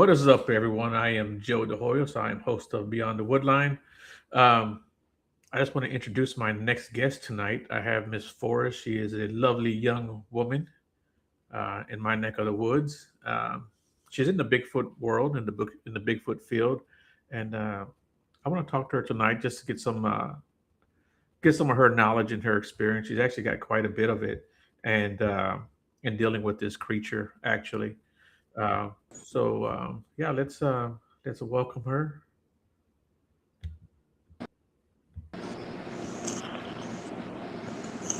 What is up, everyone? I am Joe DeHoyos. I am host of Beyond the Woodline. Um, I just want to introduce my next guest tonight. I have Miss Forrest. She is a lovely young woman in my neck of the woods. She's in the Bigfoot world, in the Bigfoot field, and I want to talk to her tonight just to get some of her knowledge and her experience. She's actually got quite a bit of it, and in dealing with this creature, actually. Yeah, let's welcome her.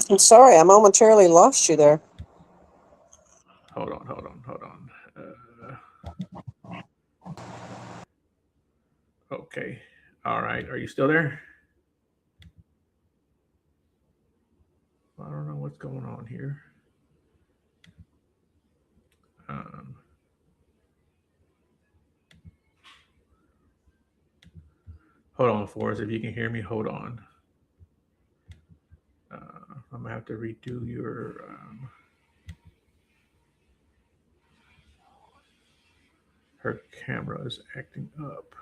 I'm sorry, I momentarily lost you there. Hold on. Okay, all right. Are you still there? I don't know what's going on here. Um, Hold on, Forrest. If you can hear me, hold on. I'm gonna have to redo your. Her camera is acting up.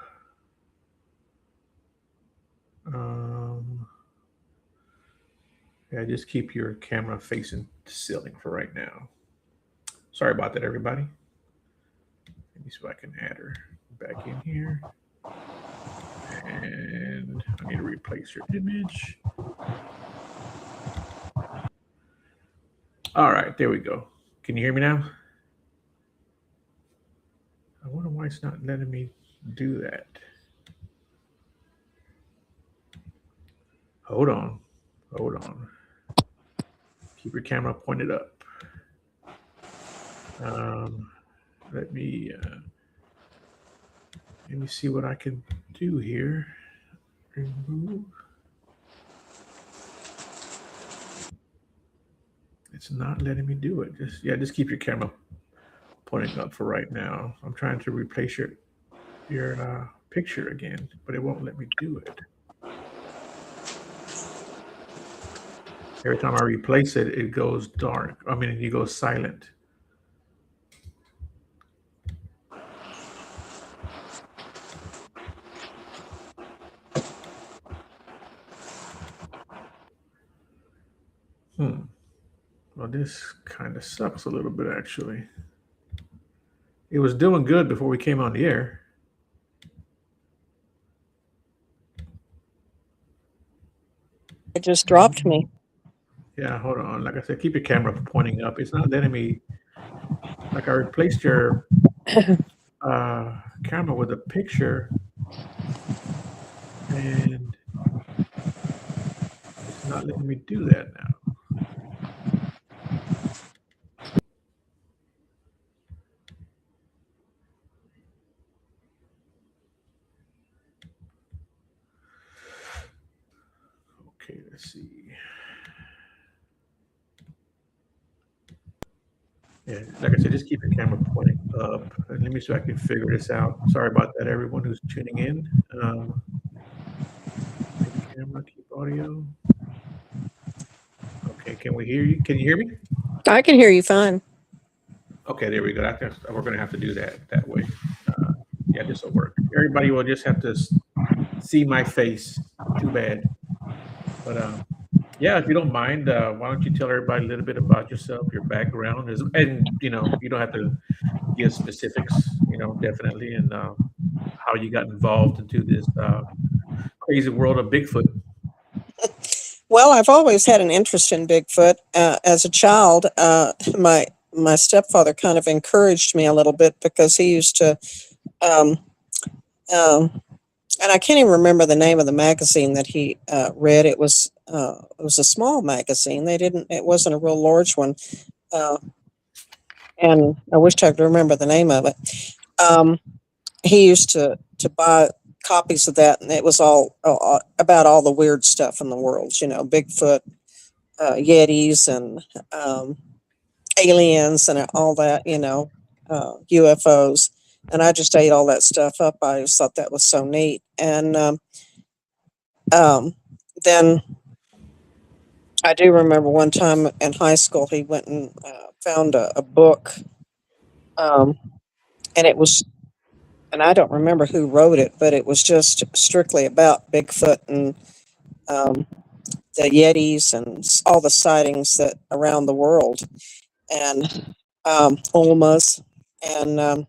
Um, yeah, just keep your camera facing the ceiling for right now. Sorry about that, everybody. Let me see if I can add her back in here. And I need to replace your image. All right, there we go. Can you hear me now? I wonder why it's not letting me do that. Hold on. Hold on. Keep your camera pointed up. Um, let me uh, let me see what I can do here. Remove. It's not letting me do it. Just keep your camera pointing up for right now. I'm trying to replace your picture again, but it won't let me do it. Every time I replace it, it goes dark. I mean, it goes silent. Hmm. Well, this kind of sucks a little bit, actually. It was doing good before we came on the air. It just dropped me. Yeah, hold on. Like I said, keep your camera pointing up. It's not letting me. Like I replaced your uh, camera with a picture, and it's not letting me do that now. Okay, let's see. Yeah, like I said, just keep your camera pointing up. And let me see if I can figure this out. Sorry about that, everyone who's tuning in. Keep camera, keep audio. Okay, can we hear you? Can you hear me? I can hear you fine. Okay, there we go. I think we're going to have to do that way. Uh, yeah, this will work. Everybody will just have to see my face. Too bad. But yeah, if you don't mind, why don't you tell everybody a little bit about yourself, your background, and you don't have to give specifics. Definitely, and how you got involved into this crazy world of Bigfoot. Well, I've always had an interest in Bigfoot. As a child, my stepfather kind of encouraged me a little bit because he used to, um, um, and I can't even remember the name of the magazine that he read. It was a small magazine. It wasn't a real large one, uh, and I wish I could remember the name of it. Um, he used to buy copies of that, and it was all about all the weird stuff in the world. Bigfoot, Yetis, and aliens, and all that. UFOs. And I just ate all that stuff up. I just thought that was so neat. And um, then I do remember one time in high school, he went and found a book, um, and it was and I don't remember who wrote it, but it was just strictly about Bigfoot and um, the Yetis and all the sightings that around the world, and Olmas. And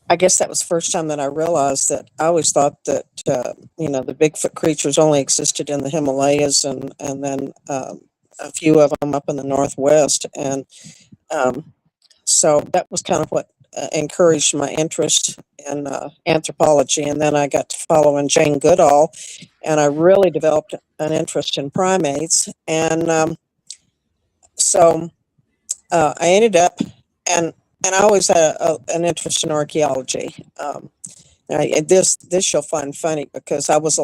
I guess that was the first time that I realized that I always thought that, the Bigfoot creatures only existed in the Himalayas, and then a few of them up in the Northwest. And um, so that was kind of what encouraged my interest in anthropology. And then I got to following Jane Goodall, and I really developed an interest in primates. And so I ended up, and I always had an interest in archaeology. This you'll find funny, because I was a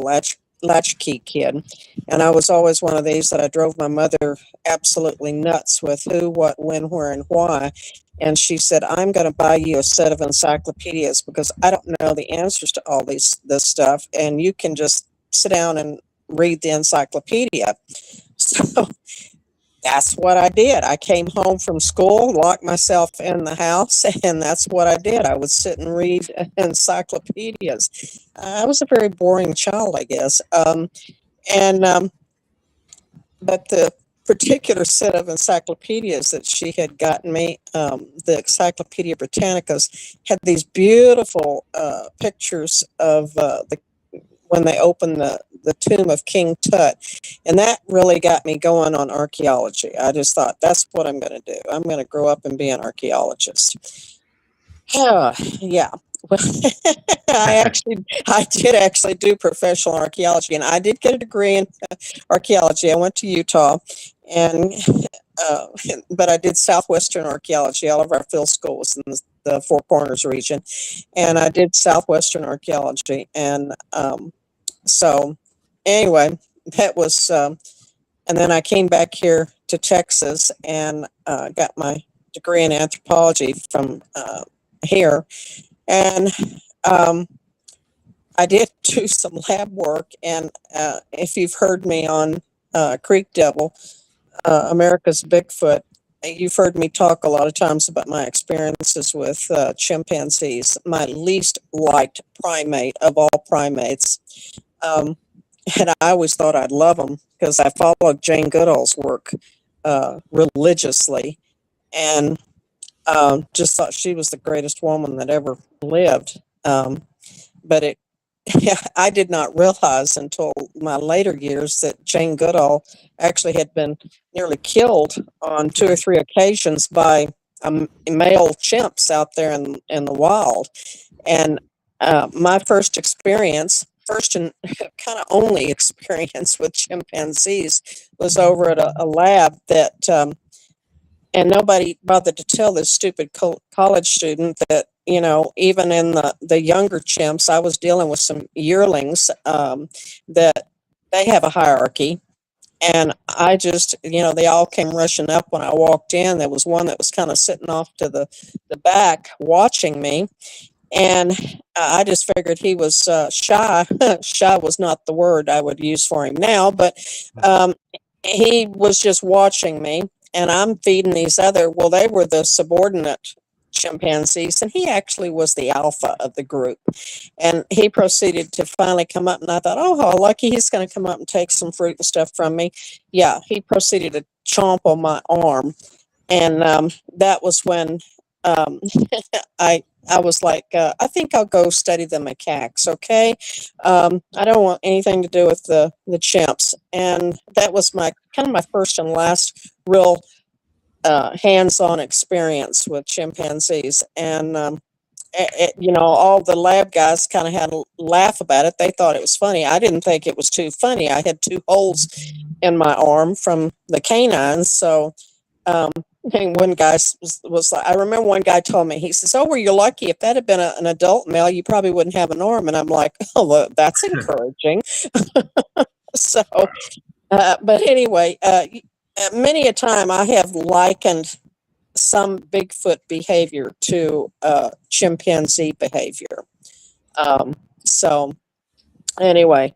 latchkey kid, and I was always one of these that I drove my mother absolutely nuts with who, what, when, where, and why. And she said, "I'm going to buy you a set of encyclopedias because I don't know the answers to all this stuff, and you can just sit down and read the encyclopedia." So that's what I did. I came home from school, locked myself in the house, and that's what I did. I would sit and read encyclopedias. I was a very boring child, I guess. And But the particular set of encyclopedias that she had gotten me, the Encyclopedia Britannicas, had these beautiful pictures of the when they opened the tomb of King Tut. And that really got me going on archaeology. I just thought, that's what I'm going to do. I'm going to grow up and be an archaeologist. Yeah. Well, I did actually do professional archaeology, and I did get a degree in archaeology. I went to Utah, and uh, but I did Southwestern archaeology. All of our field school was in the Four Corners region, and I did Southwestern archaeology. And so anyway, that was, and then I came back here to Texas and got my degree in anthropology from here. And um, I did do some lab work. And if you've heard me on Creek Devil, America's Bigfoot, you've heard me talk a lot of times about my experiences with chimpanzees, my least liked primate of all primates. Um, and I always thought I'd love them because I followed Jane Goodall's work religiously, and just thought she was the greatest woman that ever lived. But yeah, I did not realize until my later years that Jane Goodall actually had been nearly killed on two or three occasions by male chimps out there in the wild. And my first and kind of only experience with chimpanzees was over at a lab that, and nobody bothered to tell this stupid college student that, even in the younger chimps, I was dealing with some yearlings, that they have a hierarchy. And I just, they all came rushing up when I walked in. There was one that was kind of sitting off to the back watching me. And I just figured he was shy. Shy was not the word I would use for him now, but um, he was just watching me. And I'm feeding these well, they were the subordinate chimpanzees, and he actually was the alpha of the group. And he proceeded to finally come up, and I thought, oh, how lucky, he's going to come up and take some fruit and stuff from me. Yeah, he proceeded to chomp on my arm. And that was when um, I was like, I think I'll go study the macaques. Okay, I don't want anything to do with the chimps. And that was my kind of my first and last real hands-on experience with chimpanzees. And all the lab guys kind of had a laugh about it. They thought it was funny. I didn't think it was too funny. I had two holes in my arm from the canines, so. Um, and one guy was like, I remember one guy told me, he says, "Oh, were you lucky? If that had been an adult male, you probably wouldn't have an arm." And I'm like, "Oh, well, that's encouraging." So, but anyway, many a time I have likened some Bigfoot behavior to chimpanzee behavior. So, anyway,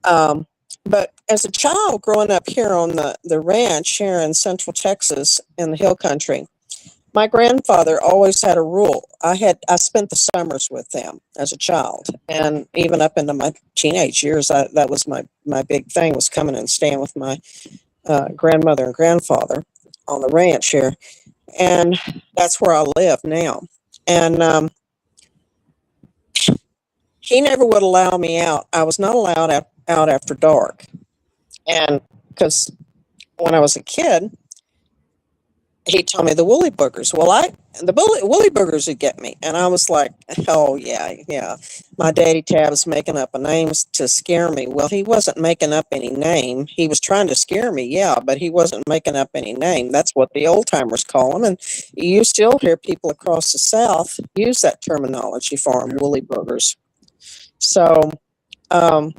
um, but as a child growing up here on the ranch here in Central Texas in the hill country, My grandfather always had a rule. I spent the summers with them as a child, and even up into my teenage years, that was my big thing, was coming and staying with my grandmother and grandfather on the ranch here, and that's where I live now. And he never would allow me out. I was not allowed out after dark, and because when I was a kid, he told me the woolly boogers. Well, woolly boogers would get me, and I was like, "Oh yeah, yeah." My daddy Tab's making up a name to scare me. Well, he wasn't making up any name. He was trying to scare me, yeah, but he wasn't making up any name. That's what the old timers call them, and you still hear people across the South use that terminology for them, woolly boogers. So um,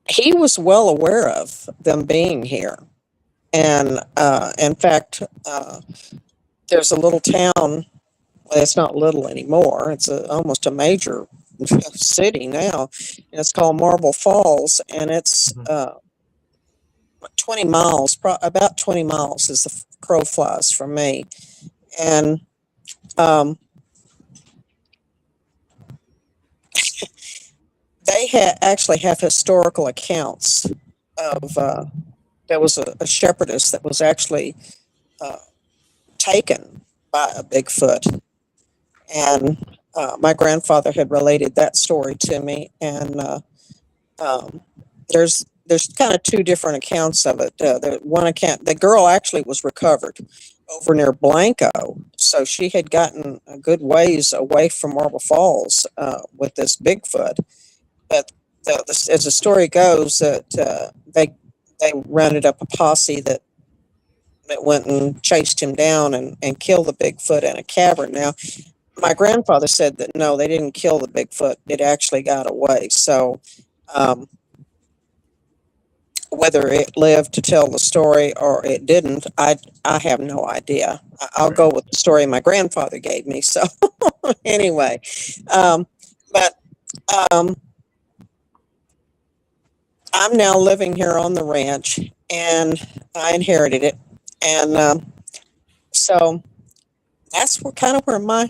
he was well aware of them being here, and in fact. There's a little town. Well, it's not little anymore. It's almost a major city now. And it's called Marble Falls, and it's Mhm. 20 miles, about 20 miles as the crow flies from me. And they actually have historical accounts of there was a shepherdess that was actually uh, taken by a Bigfoot. And my grandfather had related that story to me, and um, there's kind of two different accounts of it. The one account, the girl actually was recovered over near Blanco, so she had gotten a good ways away from Marble Falls with this Bigfoot. But as the story goes, that they rounded up a posse that went and chased him down and killed the Bigfoot in a cavern. Now, my grandfather said that no, they didn't kill the Bigfoot; it actually got away. So, um, whether it lived to tell the story or it didn't, I have no idea. I'll Right. go with the story my grandfather gave me. So, anyway, um, but um, I'm now living here on the ranch, and I inherited it, and so that's kind of where my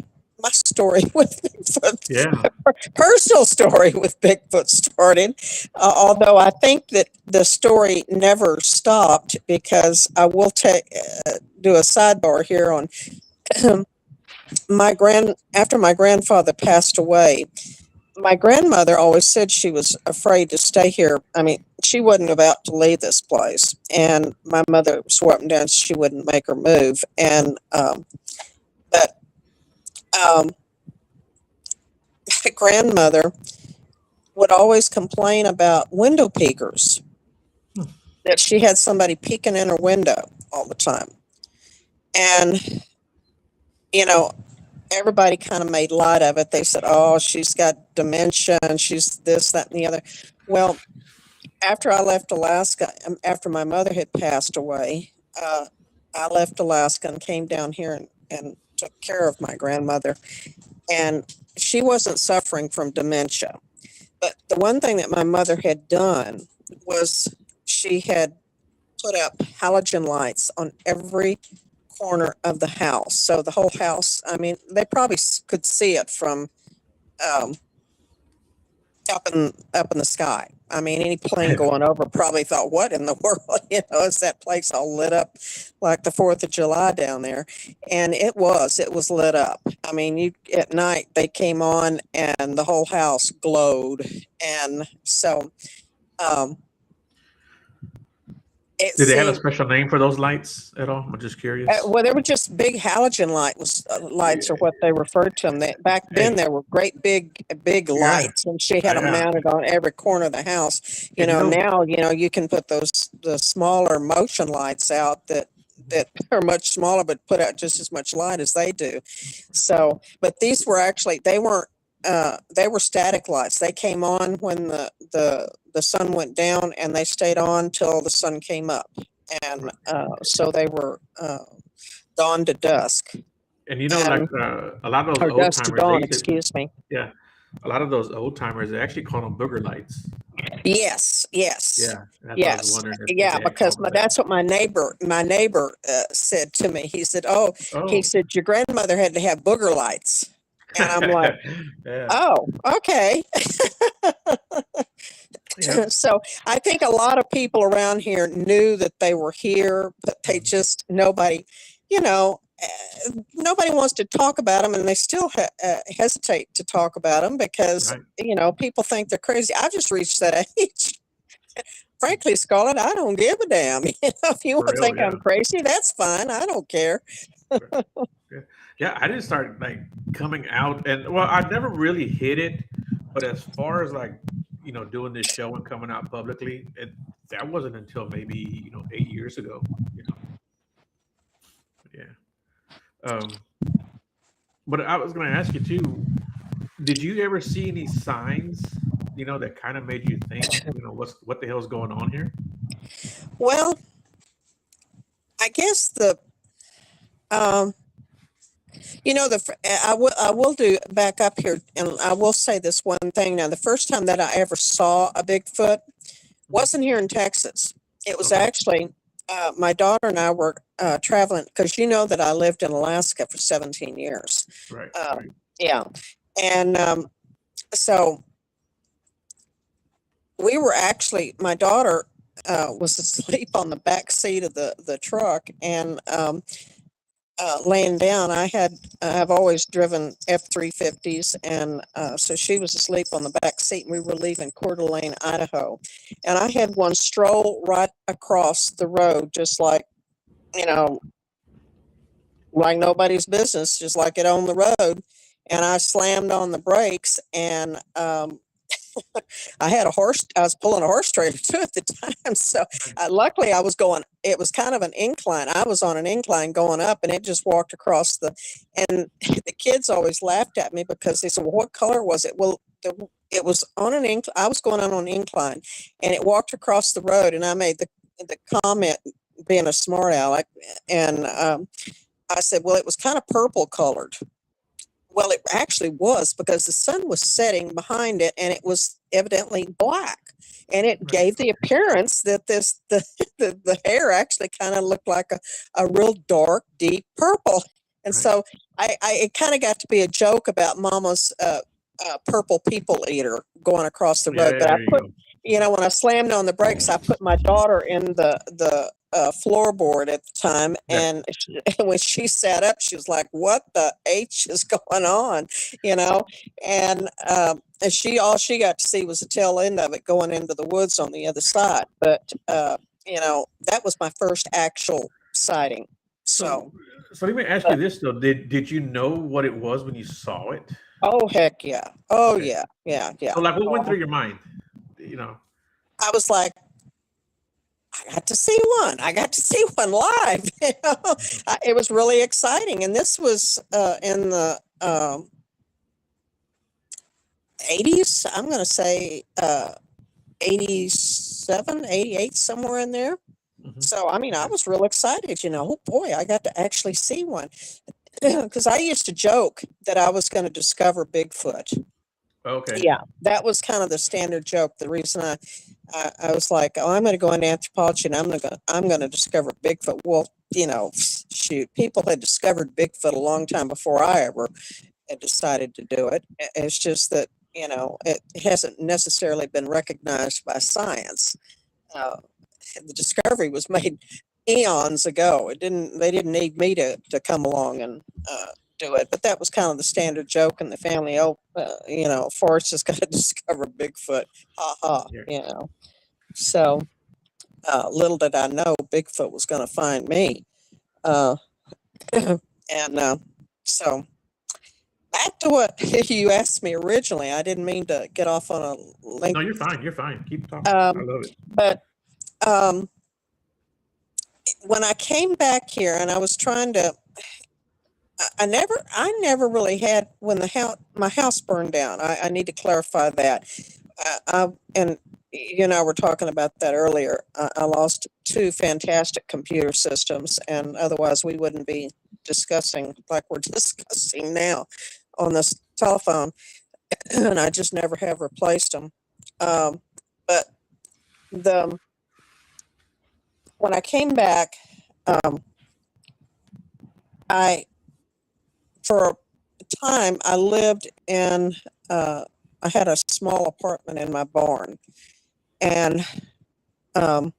story with Bigfoot, Yeah. personal story with Bigfoot started. Although I think that the story never stopped, because I will do a sidebar here on after my grandfather passed away. My grandmother always said she was afraid to stay here. I mean, she wasn't about to leave this place, and my mother swore up and down she wouldn't make her move. And but um, my grandmother would always complain about window peekers, Hmm. that she had somebody peeking in her window all the time. And, you know, everybody kind of made light of it. They said, oh, she's got dementia and she's this, that, and the other. Well, after I left Alaska, after my mother had passed away, I left Alaska and came down here and took care of my grandmother. And she wasn't suffering from dementia. But the one thing that my mother had done was she had put up halogen lights on every corner of the house. So the whole house, I mean, they probably could see it from um, up in the sky. I mean, any plane Yeah. going over probably thought, "What in the world?" Is that place all lit up like the 4th of July down there? And it was lit up. I mean, you at night they came on and the whole house glowed, and so um, it Did they have a seemed. special name for those lights at all? I'm just curious. Well, they were just big halogen lights, or Yeah. what they referred to them. Back then, Hey. there were great big Yeah. lights, and she had them Yeah. mounted on every corner of the house. And Now, you can put the smaller motion lights out that are much smaller, but put out just as much light as they do. So, but these were actually, they weren't. They were static lights. They came on when the sun went down, and they stayed on till the sun came up, and so they were dawn to dusk, and like and a lot of those or old dusk to timers, they dawn, used to, excuse me. yeah, a lot of those old timers, they actually call them booger lights. Yes, yes, Yeah, that's what I was yes, wondering if yeah. they had Because called it that. that's what my neighbor said to me. He said, "Oh," he Oh, said, "your grandmother had to have booger lights," and I'm like, yeah, "Oh, okay." yep. So I think a lot of people around here knew that they were here, but they Mhm. just nobody wants to talk about them, and they still hesitate to talk about them because Right, people think they're crazy. I've just reached that age. Frankly, Scarlett, I don't give a damn. If you want for to real, think yeah. I'm crazy, that's fine. I don't care. Yeah, yeah. I didn't start like coming out, and well, I never really hit it. But as far as like doing this show and coming out publicly, that wasn't until maybe 8 years ago. You know, yeah. Um, but I was going to ask you too. Did you ever see any signs, that kind of made you think, what the hell's going on here? Well, I guess um, I will do back up here, and I will say this one thing. Now, the first time that I ever saw a Bigfoot Mhm. wasn't here in Texas. It was Okay, actually my daughter and I were traveling because you know that I lived in Alaska for 17 years. right, right. Yeah, and so we were actually my daughter was asleep on the back seat of the truck, and laying down. I've always driven F-350s, and so she was asleep on the back seat, and we were leaving Coeur d'Alene, Idaho, and I had one stroll right across the road, just you know, like nobody's business, just like it on the road, and I slammed on the brakes, and I was pulling a horse trailer too at the time. So Right. luckily it was kind of an incline. I was on an incline going up, and it just walked across and the kids always laughed at me because they said, well, what color was it? Well, it was on an incline. I was going on an incline, and it walked across the road, and I made the comment, being a smart aleck, and I said, well, it was kind of purple colored. Well, it actually was because the sun was setting behind it, and it was evidently black. And it Right. gave the Okay. appearance that the hair actually kind of looked like a real dark, deep purple. And Right. so it kind of got to be a joke about Mama's purple people eater going across the Yeah, road. yeah, But there you go. when I slammed on the brakes, I put my daughter in the floorboard at the time, Yeah. and when she sat up, she was like, "What the H is going on?" You know, and all she got to see was the tail end of it going into the woods on the other side. But that was my first actual sighting. So, So, so let me ask you but this though: Did you know what it was when you saw it? oh heck yeah, oh Okay. yeah, yeah, yeah. So, like, what went Oh, through your mind? You know. I was like, I got to see one. I got to see one live. It was really exciting, and this was in the 80s. I'm going to say 87, 88, somewhere in there. Mhm. So, I mean, I Okay. was real excited. Oh boy, I got to actually see one. Because I used to joke that I was going to discover Bigfoot. Okay. Yeah, that was kind of the standard joke. The reason I was like, oh, I'm going to go into anthropology, and I'm going to discover Bigfoot. Well, shoot, people had discovered Bigfoot a long time before I ever had decided to do it. It's just that it hasn't necessarily been recognized by science. Uh, the discovery was made eons ago. They didn't need me to come along and do it. But that was kind of the standard joke in the family. Oh, Forrest is going to discover Bigfoot. Ha ha. Yeah. So little did I know Bigfoot was going to find me. Uh, and so back to what you asked me originally. I didn't mean to get off on a link. No, you're fine. You're fine. Keep talking. I Um, love it. but um, when I came back here and I was trying to, I never really had when my house burned down. I need to clarify that. And you and I were talking about that earlier. I lost two fantastic computer systems, and otherwise we wouldn't be discussing like we're discussing now on this telephone. And I just never have replaced them. Um, But the when I came back, um, I for a time I lived in. I had a small apartment in my barn, and um,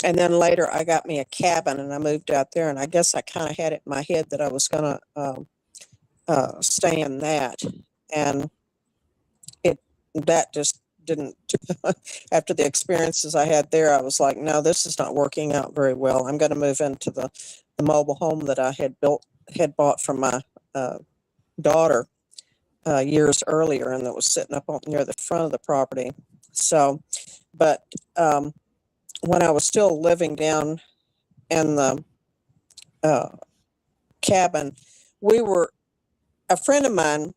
and then later I got me a cabin, and I moved out there. And I guess I kind of had it in my head that I was gonna stay in that, and it that just didn't. After the experiences I had there, I was like, no, this is not working out very well. I'm going to move into the mobile home that I had bought from my uh, daughter years earlier, and that was sitting up near the front of the property. So, but when I was still living down in the uh, cabin, we were a friend of mine.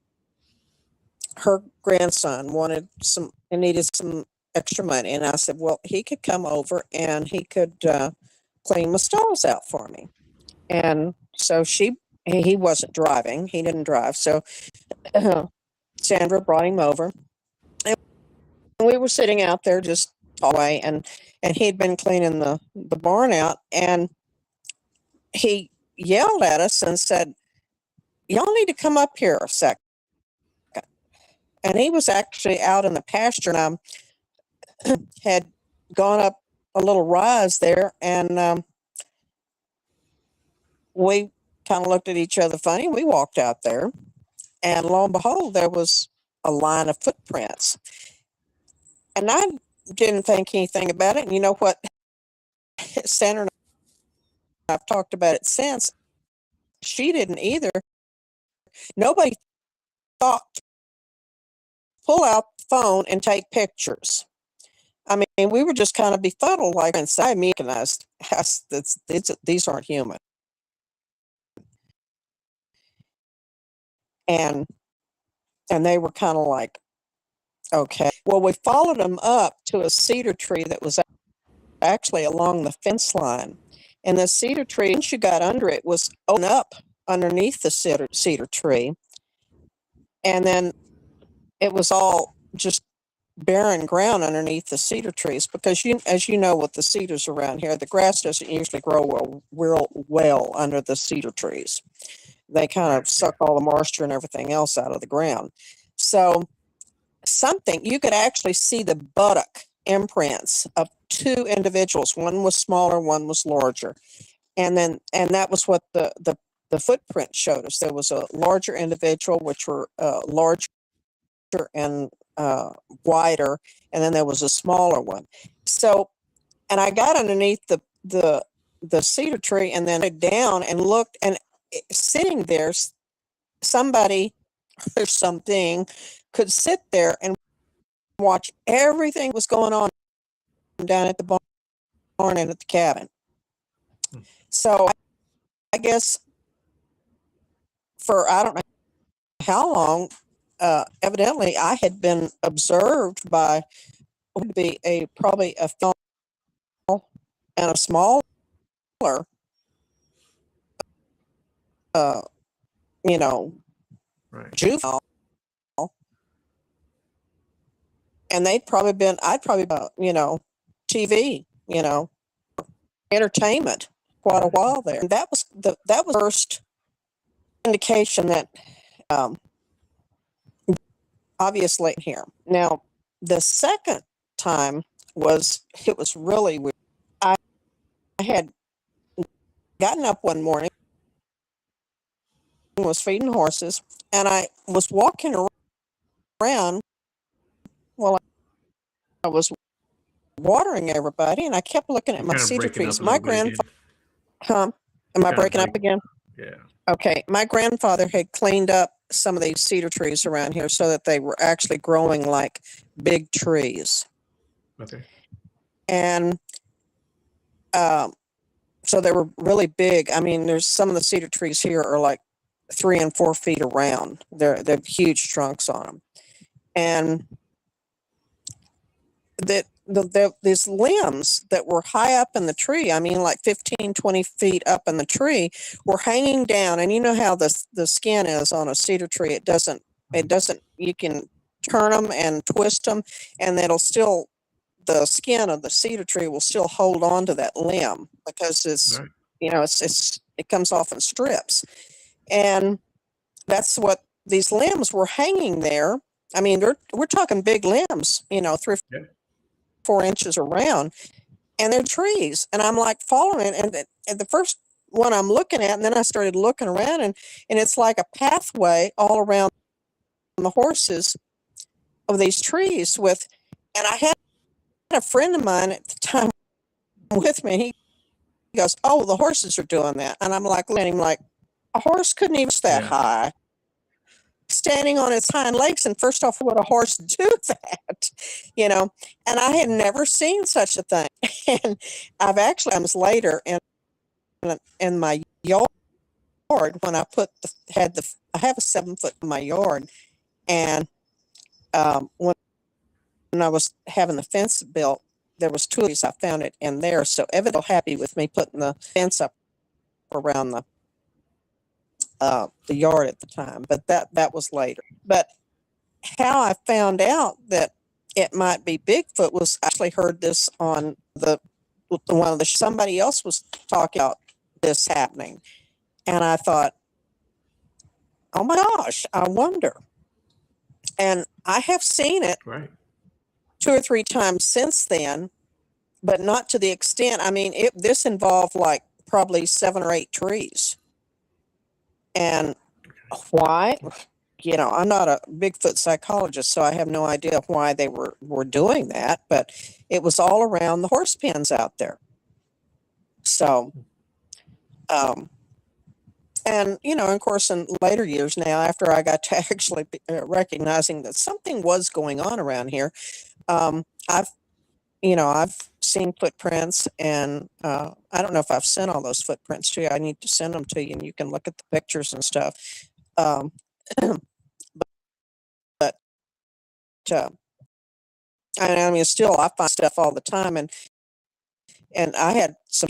Her grandson wanted some and needed some extra money, and I said, well, he could come over and he could clean my stalls out for me. And so he wasn't driving, he didn't drive, so Sandra brought him over, and we were sitting out there just away, and he had been cleaning the barn out, and he yelled at us and said, y'all need to come up here a second. And he was actually out in the pasture, and I had gone up a little rise there, and we kind of looked at each other funny. We walked out there, and lo and behold, there was a line of footprints. And I didn't think anything about it. And you know what? Sandra and I've talked about it since. She didn't either. Nobody thought to pull out the phone and take pictures. I mean, we were just kind of befuddled, like inside me, recognized these aren't human. And they were kind of like, okay. Well, we followed them up to a cedar tree that was actually along the fence line. And the cedar tree, once you got under it, was open up underneath the cedar tree. And then it was all just barren ground underneath the cedar trees, because as you know, with the cedars around here, the grass doesn't usually grow real well under the cedar trees. They kind of suck all the moisture and everything else out of the ground. So you could actually see the buttock imprints of two individuals. One was smaller, one was larger. And that was what the footprint showed us. There was a larger individual, which were larger and wider, and then there was a smaller one. So, and I got underneath the cedar tree and then down and looked, and sitting there, somebody or something could sit there and watch everything that was going on down at the barn and at the cabin. So I guess for I don't know how long, evidently I had been observed by what would be probably a female and a smaller, you know, Right. juvenile. And I'd probably been, TV, entertainment quite a while there. And that was the first indication that obviously here. Now, the second time it was really weird. I had gotten up one morning, was feeding horses, and I was walking around while I was watering everybody, and I kept looking at my cedar trees. My grandfather, am I breaking up again? Yeah. Okay, my grandfather had cleaned up some of these cedar trees around here so that they were actually growing like big trees. Okay. And so they were really big. I mean, there's some of the cedar trees here are like 3 and 4 feet around. They're huge trunks on them, and these limbs that were high up in the tree, I mean, like 15, 20 feet up in the tree, were hanging down. And you know how the skin is on a cedar tree. It doesn't, you can turn them and twist them, and it'll still, the skin of the cedar tree will still hold on to that limb because Right. it comes off in strips. And that's what these limbs were hanging there. I mean, we're talking big limbs, 3 or Yeah. 4 inches around, and they're trees. And I'm like following it, and the first one I'm looking at, and then I started looking around, and it's like a pathway all around the horses of these trees and I had a friend of mine at the time with me. He goes, "Oh, the horses are doing that," and I'm like looking at him like, a horse couldn't even reach that Yeah. high, standing on its hind legs. And first off, would a horse do that? you know and I had never seen such a thing. And I've actually times later in my yard, when I I have a 7 foot in my yard. And when I was having the fence built, there was 2 of these. I found it in there, so Evan happy with me putting the fence up around the yard at the time, but that was later. But how I found out that it might be Bigfoot was, I actually heard this on one of the, somebody else was talking about this happening, and I thought, oh my gosh, I wonder. And I have seen it Right. 2 or 3 times since then, but not to the extent. I mean, this involved like probably 7 or 8 trees. And why? I'm not a Bigfoot psychologist, so I have no idea why they were doing that, but it was all around the horse pens out there. So, and of course, in later years now, after I got to actually recognizing that something was going on around here, I've seen footprints, and I don't know if I've sent all those footprints to you. I need to send them to you, and you can look at the pictures and stuff. Um, but I mean, still, I find stuff all the time, and I had some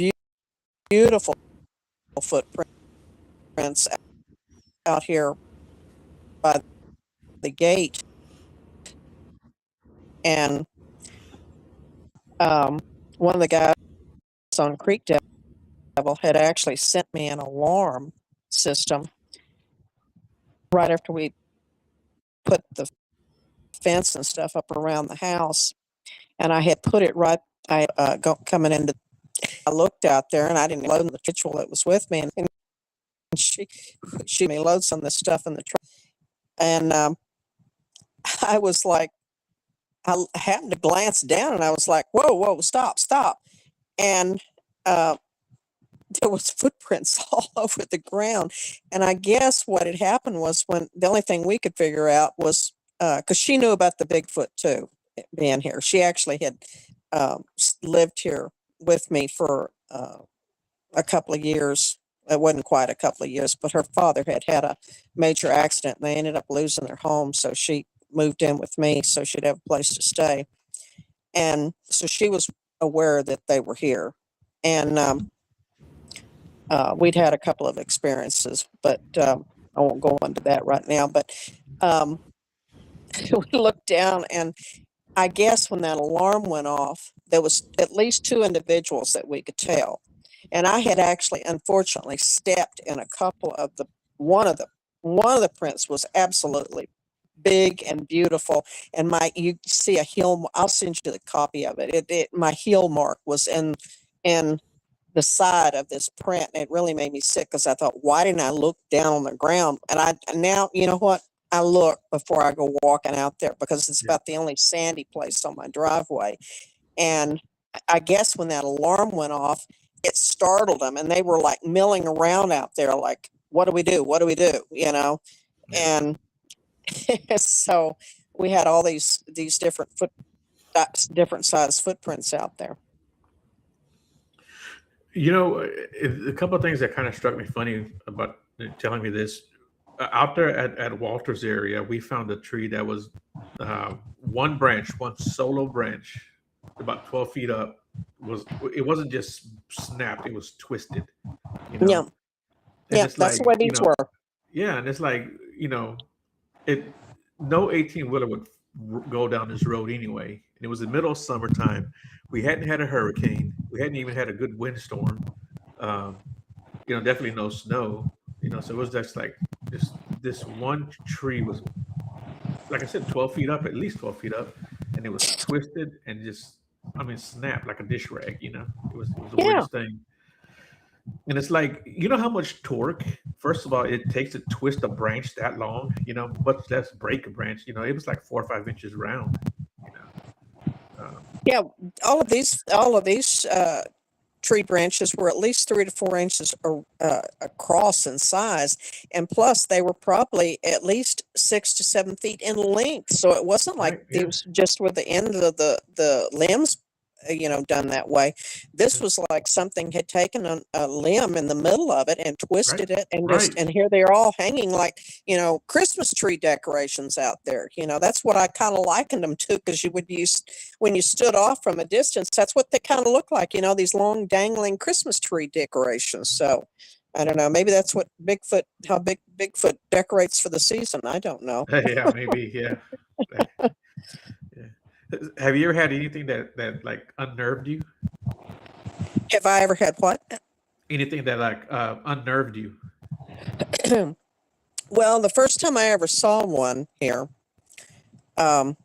beautiful footprints out here by the gate, and one of the guys on Creek Devil had actually sent me an alarm system right after we put the fence and stuff up around the house, and I had put it right. Coming into, I looked out there, and I didn't load the ritual that was with me, and she made me load some of this stuff in the truck, and I was like, I happened to glance down, and I was like, whoa, stop, and there was footprints all over the ground. And I guess what had happened was, when the only thing we could figure out was, because she knew about the Bigfoot too, being here. She actually had lived here with me for a couple of years. It wasn't quite a couple of years, but her father had a major accident, and they ended up losing their home. So she moved in with me so she'd have a place to stay. And so she was aware that they were here. And we'd had a couple of experiences, but I won't go into that right now. But we looked down, and I guess when that alarm went off, there was at least 2 individuals that we could tell. And I had actually, unfortunately, stepped in a couple of one of the prints was absolutely big and beautiful. And you see a heel. I'll send you the copy of it. My heel mark was in the side of this print, and it really made me sick, because I thought, why didn't I look down on the ground? And now, you know what? I look before I go walking out there, because it's about the only sandy place on my driveway. And I guess when that alarm went off, it startled them, and they were like milling around out there, like, what do we do? What do we do? Yeah. And so we had all these different size footprints out there. A couple of things that kind of struck me funny about telling me this. Out there at Walter's area, we found a tree that was one solo branch, about 12 feet up. It wasn't just snapped; it was twisted. Yeah, And it's that's like, what these were. yeah, and it's like, it. No 18 wheeler would go down this road anyway. And it was the middle of summertime. We hadn't had a hurricane. We hadn't even had a good windstorm. Um, definitely no snow. So it was just like this one tree was, like I said, 12 feet up, at least 12 feet up, and it was twisted and just, I mean, snapped like a dish rag. It was the Yeah. weirdest thing. And it's like, how much torque, first of all, it takes to twist a branch that long, much less break a branch. It was like 4 or 5 inches round, you know. Yeah. All of these tree branches were at least 3 to 4 inches across in size, and plus they were probably at least 6 to 7 feet in length. So it wasn't like Right. it Yeah. was just with the end of the limbs, done that way. This Yeah. was like something had taken a limb in the middle of it and Right. twisted it, and Right. here they're all hanging like Christmas tree decorations out there. That's what I kind of likened them to, because you would use when you stood off from a distance, that's what they kind of look like, these long dangling Christmas tree decorations. So I don't know, maybe that's what how Bigfoot decorates for the season. I don't know. Yeah, maybe. Yeah. Yeah. Have you ever had anything that like unnerved you? Have I ever had what? Anything that like unnerved you? Well, the first time I ever saw one here, um,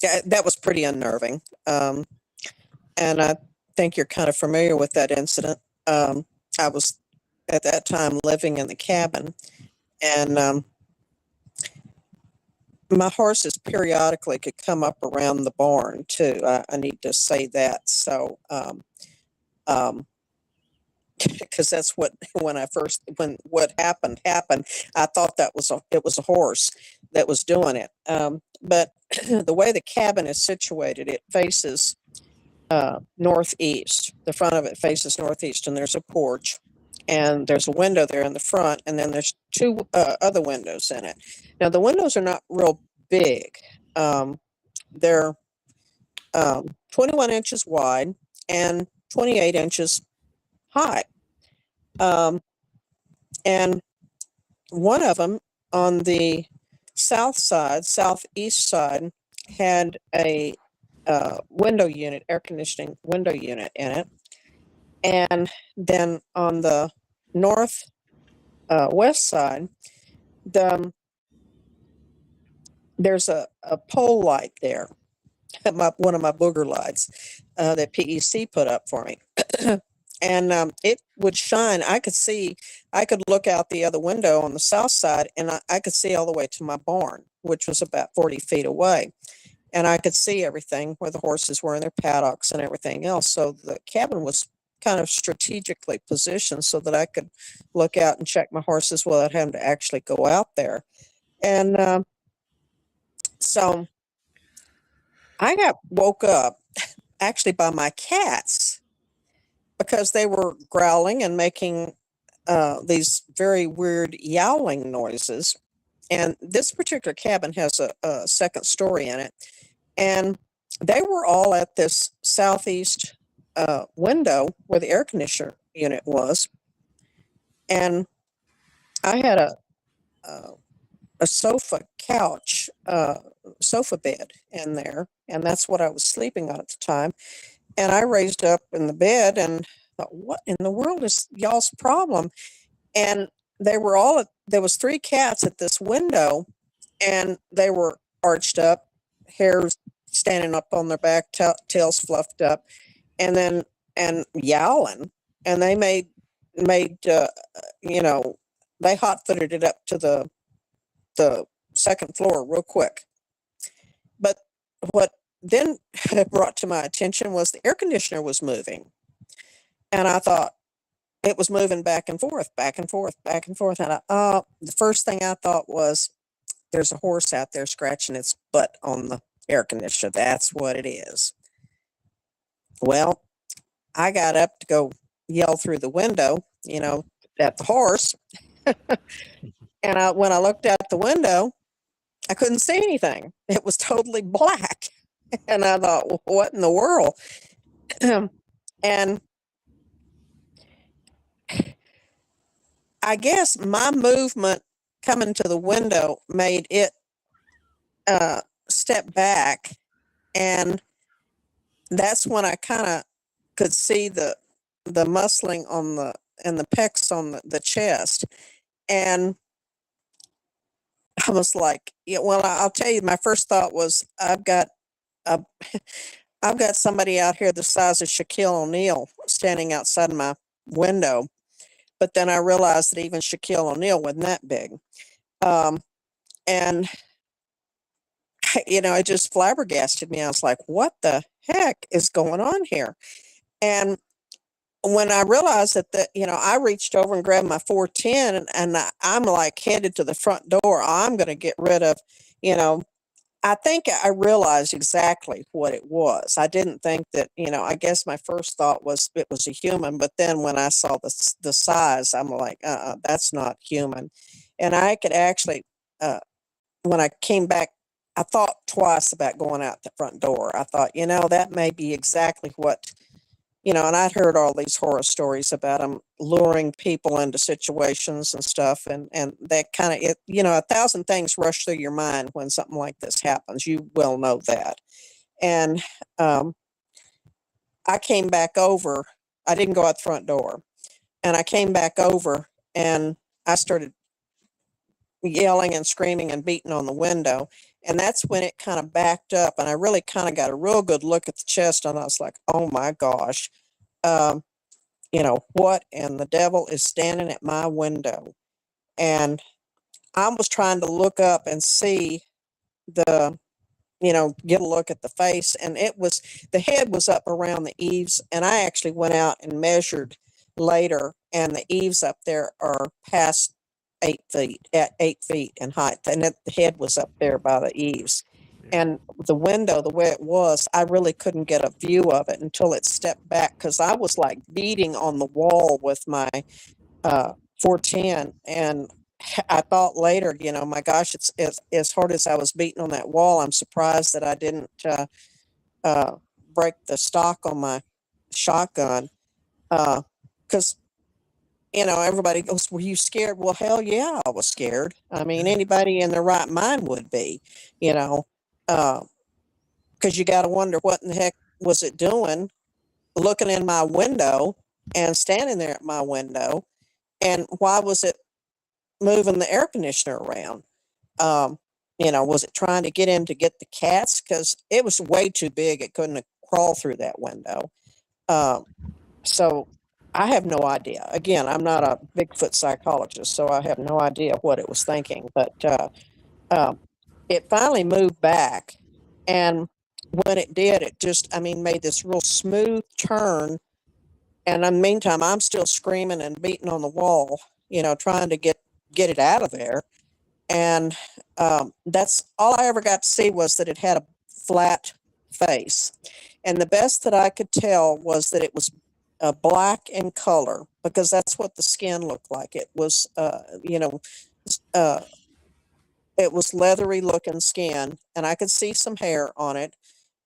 that was pretty unnerving. And I think you're kind of familiar with that incident. I was at that time living in the cabin, and my horses periodically could come up around the barn too. I need to say that. So, um, because that's when what happened. I thought it was a horse that was doing it. But the way the cabin is situated, it faces northeast. The front of it faces northeast, and there's a porch, and there's a window there in the front, and then there's two other windows in it. Now the windows are not real big. They're 21 inches wide and 28 inches high. Um, and one of them on the southeast side, had a air conditioning window unit in it. And then on the north west side, there's a pole light there, one of my booger lights that PEC put up for me. And it would shine. I could look out the other window on the south side, and I could see all the way to my barn, which was about 40 feet away. And I could see everything where the horses were in their paddocks and everything else. So the cabin was kind of strategically positioned so that I could look out and check my horses without having to actually go out there. And so I got woke up actually by my cats, because they were growling and making these very weird yowling noises. And this particular cabin has a second story in it. And they were all at this southeast window where the air conditioner unit was. And I had a sofa bed in there, and that's what I was sleeping on at the time. And I raised up in the bed and thought, what in the world is y'all's problem? And there was three cats at this window, and they were arched up, hair standing up on their back, tails fluffed up, and yowling. And they made they hot footed it up to the second floor real quick. But what then brought to my attention was the air conditioner was moving. And I thought it was moving back and forth, back and forth, back and forth. And the first thing I thought was, there's a horse out there scratching its butt on the air conditioner. That's what it is. Well, I got up to go yell through the window, at the horse. And when I looked out the window, I couldn't see anything. It was totally black. And I thought, well, what in the world? And I guess my movement coming to the window made it stepped back, and that's when I kind of could see the muscling on the and the pecs on the chest, and I was like, yeah, well, I'll tell you, my first thought was, a, I've got somebody out here the size of Shaquille O'Neal standing outside my window. But then I realized that even Shaquille O'Neal wasn't that big. Um, and, it just flabbergasted me. I was like, what the heck is going on here? And when I realized I reached over and grabbed my 410, and I'm like headed to the front door. I'm going to get rid of, you know, I think I realized exactly what it was. I didn't think that, I guess my first thought was it was a human, but then when I saw the size, I'm like, that's not human. And I could actually, uh, when I came back, I thought twice about going out the front door. I thought, that may be exactly what, and I'd heard all these horror stories about them luring people into situations and stuff, and that kind of a thousand things rush through your mind when something like this happens. You well know that. And um, I came back over. I didn't go out the front door, and I came back over, and I started yelling and screaming and beating on the window. And that's when it kind of backed up, and I really kind of got a real good look at the chest, and I was like, oh my gosh. Um, what in the devil is standing at my window? And I was trying to look up and see the, get a look at the face. And the head was up around the eaves. And I actually went out and measured later, and the eaves up there are past 8 feet, at 8 feet in height. And the head was up there by the eaves. And the window, the way it was, I really couldn't get a view of it until it stepped back, because I was like beating on the wall with my 410. And I thought later, my gosh, it's as hard as I was beating on that wall. I'm surprised that I didn't break the stock on my shotgun. Because everybody goes, were you scared? Well, hell yeah, I was scared. I mean, anybody in their right mind would be, because you got to wonder what in the heck was it doing, looking in my window and standing there at my window, and why was it moving the air conditioner around? Was it trying to get in to get the cats? Because it was way too big; it couldn't crawl through that window. So I have no idea. Again, I'm not a Bigfoot psychologist, so I have no idea what it was thinking. But it finally moved back, and when it did, it just, made this real smooth turn. And in the meantime, I'm still screaming and beating on the wall, trying to get it out of there. And that's all I ever got to see, was that it had a flat face. And the best that I could tell was that it was black in color, because that's what the skin looked like. It was, uh, it was leathery looking skin, and I could see some hair on it.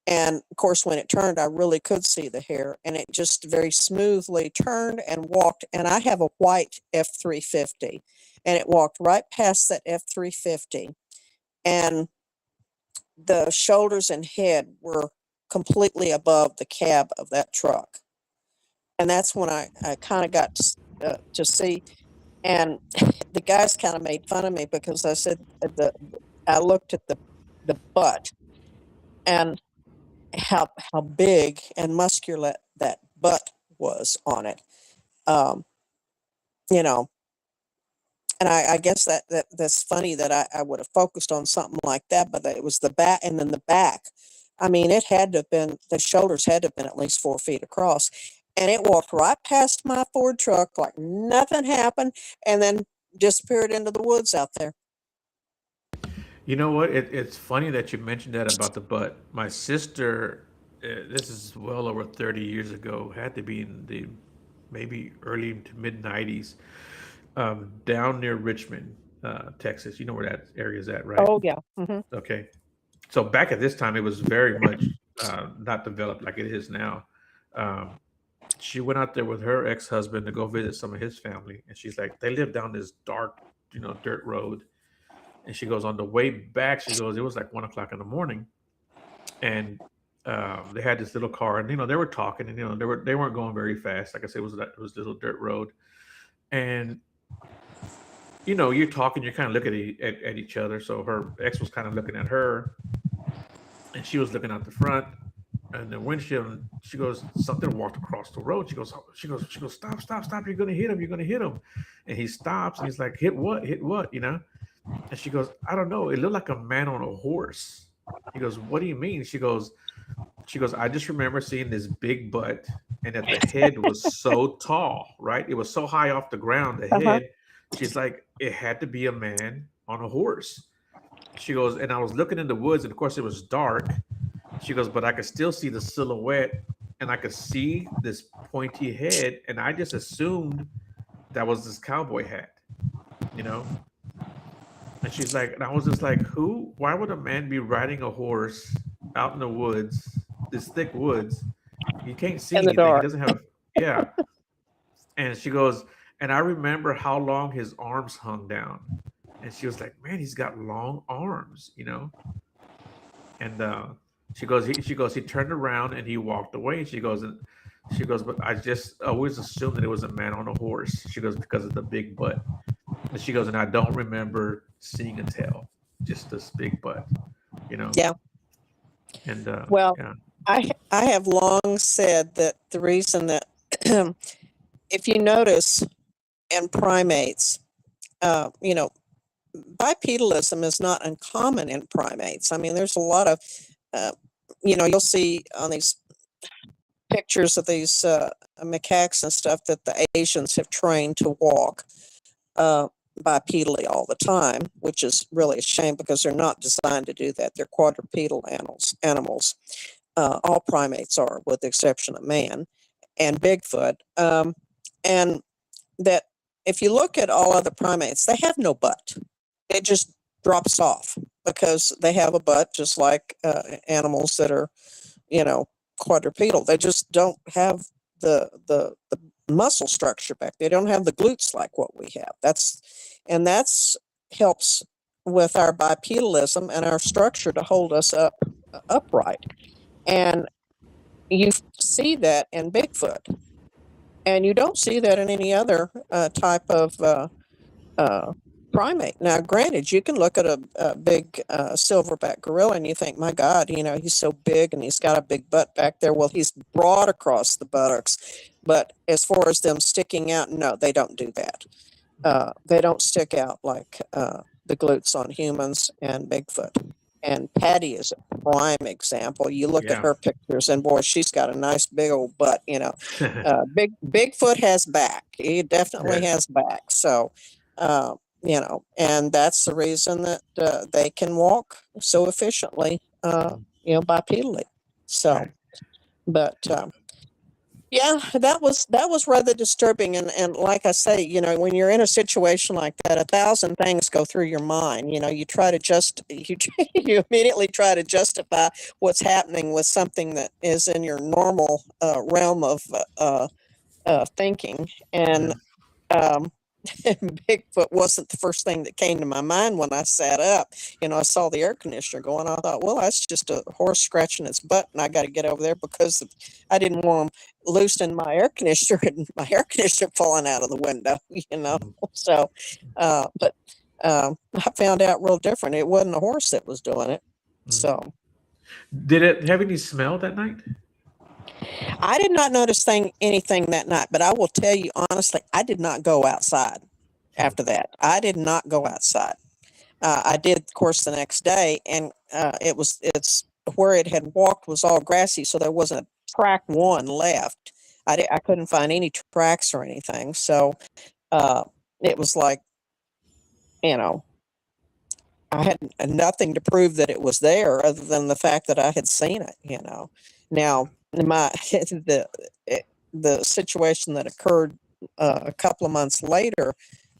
And of course, when it turned, I really could see the hair, and it just very smoothly turned and walked. And I have a white F-350, and it walked right past that F-350, and the shoulders and head were completely above the cab of that truck. And that's when I kind of got to see. And the guys kind of made fun of me, because I said I looked at the butt, and how big and muscular that butt was on it. Um, you know, and I guess that's funny that I would have focused on something like that, but it was the back, and then the back. I mean, it had to have been, the shoulders had to have been at least 4 feet across. And it walked right past my Ford truck like nothing happened, and then disappeared into the woods out there. You know what? It's funny that you mentioned that about the butt. My sister, this is well over 30 years ago, had to be in the maybe early to mid 90s, down near Richmond, Texas. You know where that area is at, right? Oh yeah. Okay. So back at this time, it was very much not developed like it is now. Um, she went out there with her ex-husband to go visit some of his family, and she's like, they live down this dark, dirt road. And she goes, on the way back, she goes, it was like 1 o'clock in the morning, and they had this little car, and they were talking, and they weren't going very fast. Like I said, it was this little dirt road, and you're talking, you're kind of looking at each other. So her ex was kind of looking at her, and she was looking out the front, and the windshield. She goes, something walked across the road. She goes, stop, stop, stop! You're gonna hit him! You're gonna hit him! And he stops, and he's like, hit what? Hit what? And she goes, I don't know. It looked like a man on a horse. He goes, what do you mean? She goes, I just remember seeing this big butt, and that the head was so tall, right? It was so high off the ground, the Uh-huh. head. She's like, it had to be a man on a horse. She goes, and I was looking in the woods, and of course it was dark. She goes, but I could still see the silhouette, and I could see this pointy head, and I just assumed that was this cowboy hat, you know? And she's like, and I was just like, who? Why would a man be riding a horse out in the woods, this thick woods? He can't see In the anything. He dark. doesn't have, yeah. And she goes, and I remember how long his arms hung down. And she was like, man, he's got long arms. And he turned around and he walked away. And she goes, but I just always assumed that it was a man on a horse. She goes, because of the big butt. And she goes, and I don't remember seeing a tail, just this big butt, you know. Yeah. And Well, yeah, I have long said that the reason that if you notice in primates, you know, bipedalism is not uncommon in primates. I mean, there's a lot of, you'll see on these pictures of these macaques and stuff that the Asians have trained to walk bipedally all the time, which is really a shame because they're not designed to do that. They're quadrupedal animals. All primates are, with the exception of man and Bigfoot. And that if you look at all other primates, they have no butt. It just drops off because they have a butt, just like animals that are, quadrupedal. They just don't have the muscle structure back. They don't have the glutes like what we have. That's helps with our bipedalism and our structure to hold us upright. And you see that in Bigfoot, and you don't see that in any other type of primate. Now, granted, you can look at a big silverback gorilla and you think, my God, he's so big and he's got a big butt back there. Well, he's broad across the buttocks. But as far as them sticking out, no, they don't do that. They don't stick out like the glutes on humans and Bigfoot. And Patty is a prime example. You look at yeah, her pictures, and boy, she's got a nice big old butt. Bigfoot has back. He definitely yes, has back. So, and that's the reason that they can walk so efficiently, bipedally. So, right, but yeah, that was rather disturbing. And like I say, when you're in a situation like that, 1,000 things go through your mind. You try to you immediately try to justify what's happening with something that is in your normal realm of thinking. And yeah, um, Bigfoot wasn't the first thing that came to my mind when I sat up. I saw the air conditioner going. I thought, well, that's just a horse scratching its butt, and I got to get over there because I didn't want them loosening my air conditioner and my air conditioner falling out of the window. mhm, So, but I found out real different. It wasn't a horse that was doing it. mhm. So Did it have any smell that night? I did not notice anything that night. But I will tell you honestly, I did not go outside Hmm. after that. I did not go outside. I did, of course, the next day, and it's where it had walked was all grassy, so there wasn't a track one left. I couldn't find any tracks or anything, so uh, it was like you know I had nothing to prove that it was there other than the fact that I had seen it. Now my the situation that occurred a couple of months later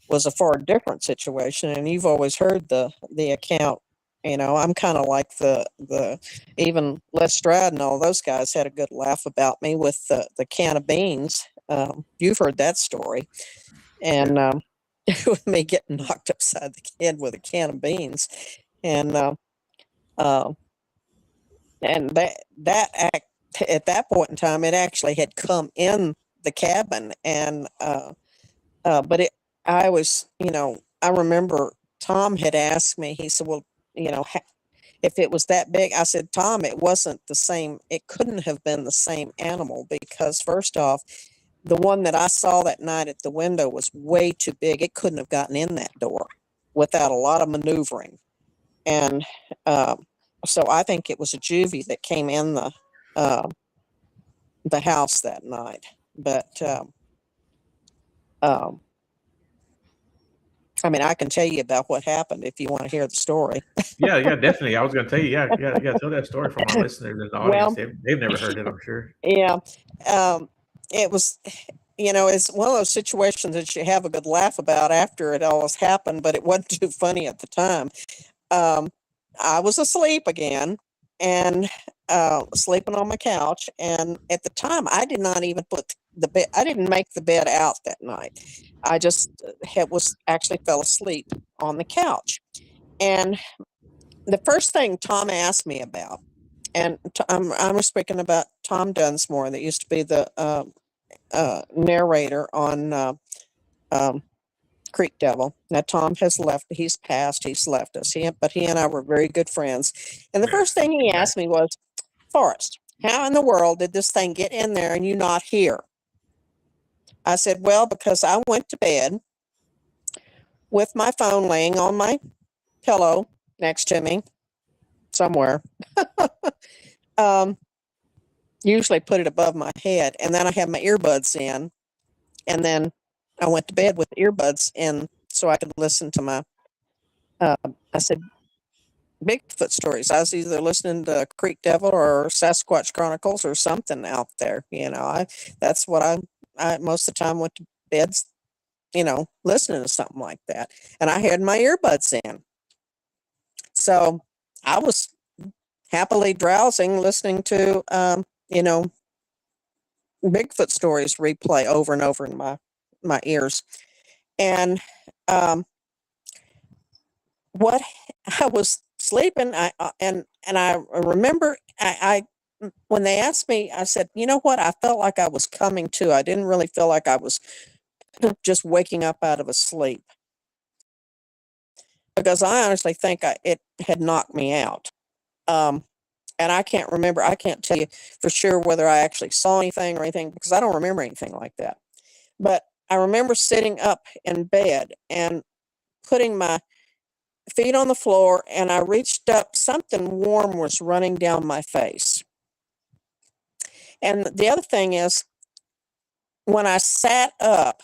was a far different situation, and you've always heard the account. I'm kind of like the even Les Stroud and all those guys had a good laugh about me with the can of beans. You've heard that story, Yeah, and with me getting knocked upside the head with a can of beans. And uh, and that act at that point in time, it actually had come in the cabin, and but it I was, I remember Tom had asked me. He said, "Well, if it was that big," I said, "Tom, it wasn't the same. It couldn't have been the same animal because first off, the one that I saw that night at the window was way too big. It couldn't have gotten in that door without a lot of maneuvering." And so I think it was a juvie that came in uh, the house that night. But um, I mean, I can tell you about what happened if you want to hear the story. Yeah, yeah, definitely. I was gonna tell you, yeah, yeah, yeah. Tell that story from our listeners in the audience. Well, They've never heard it, I'm sure. yeah, um, it was, it's one of those situations that you have a good laugh about after it all has happened, but it wasn't too funny at the time. Um, I was asleep again and sleeping on my couch. And at the time, I did not even put the bed, I didn't make the bed out that night. I just was actually fell asleep on the couch. And the first thing Tom asked me about, and I'm speaking about Tom Dunsmore, that used to be the narrator on um, Creek Devil. Now Tom has left; he's passed. He's left us. But he and I were very good friends. And the Yeah. first thing he asked me was, "Forrest, how in the world did this thing get in there and you not here?" I said, "Well, because I went to bed with my phone laying on my pillow next to me somewhere. um, Usually put it above my head, and then I had my earbuds in, and then I went to bed with earbuds in so I could listen to my." I said, "Bigfoot stories. I was either listening to Creek Devil or Sasquatch Chronicles or something out there. That's what I most of the time went to bed, listening to something like that. And I had my earbuds in. So I was happily drowsing, listening to, Bigfoot stories replay over and over in my ears. And what I was sleeping, and I remember when they asked me, I said, "You know what? I felt like I was coming to. I didn't really feel like I was just waking up out of a sleep because I honestly think it had knocked me out." Um, and I can't remember. I can't tell you for sure whether I actually saw anything or anything because I don't remember anything like that. But I remember sitting up in bed and putting my feet on the floor, and I reached up. Something warm was running down my face. And the other thing is, when I sat up,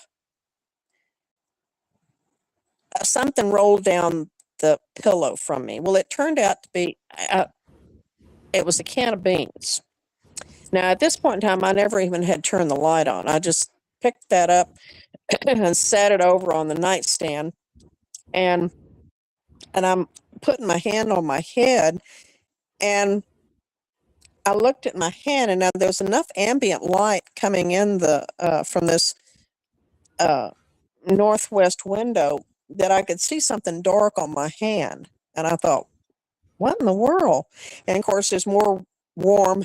something rolled down the pillow from me. Well, it turned out to be, it was a can of beans. Now, at this point in time, I never even had turned the light on. I just picked that up and sat it over on the nightstand. And I'm putting my hand on my head, and I looked at my hand, and now there was enough ambient light coming in the from this uh, northwest window that I could see something dark on my hand. And I thought, "What in the world?" And of course, there's more warm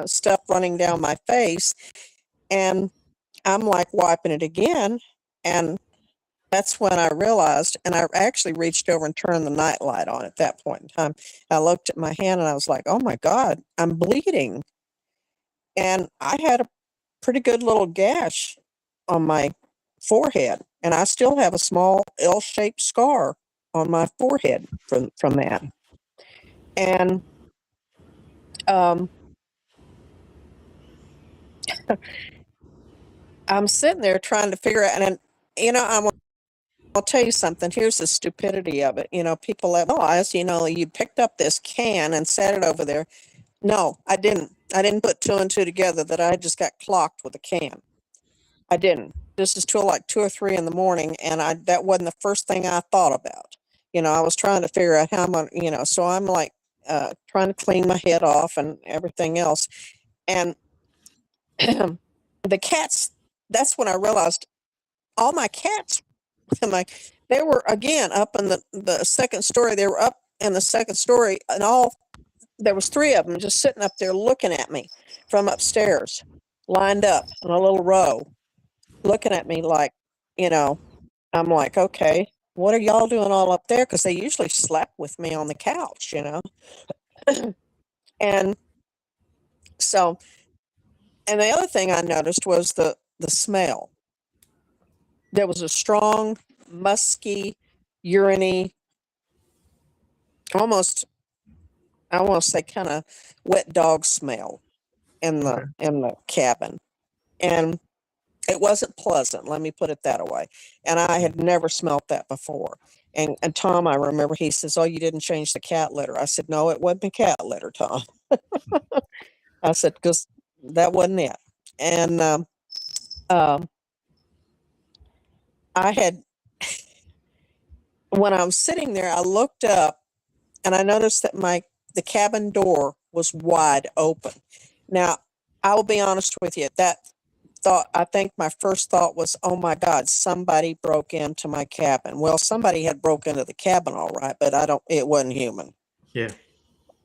stuff running down my face, and I'm like wiping it again, and that's when I realized, and I actually reached over and turned the nightlight on at that point in time. I looked at my hand and I was like, "Oh my God, I'm bleeding." And I had a pretty good little gash on my forehead, and I still have a small L-shaped scar on my forehead from that. And um, I'm sitting there trying to figure out, and I'll tell you something. Here's the stupidity of it. People have realized, you picked up this can and set it over there. No, I didn't. I didn't put two and two together that I just got clocked with a can. I didn't. This is till like 2 or 3 in the morning, and that wasn't the first thing I thought about. I was trying to figure out how I'm gonna, so I'm like trying to clean my head off and everything else. And the cats, that's when I realized all my cats I'm like, they were again up in the second story. They were up in the second story, and all there was three of them just sitting up there looking at me from upstairs, lined up in a little row, looking at me like, you know, I'm like, okay, what are y'all doing all up there? Because they usually slept with me on the couch, and so, and the other thing I noticed was the smell. There was a strong, musky, uriny, almost I want to say kind of wet dog smell in Okay. the cabin, and it wasn't pleasant. Let me put it that way. And I had never smelt that before. And Tom, I remember he says, "Oh, you didn't change the cat litter." I said, "No, it wasn't the cat litter, Tom." I said, "Because that wasn't it." And um, I had when I was sitting there, I looked up and I noticed that the cabin door was wide open. Now, I will be honest with you, I think my first thought was, oh my God, somebody broke into my cabin. Well, somebody had broke into the cabin, all right, but it wasn't human. Yeah.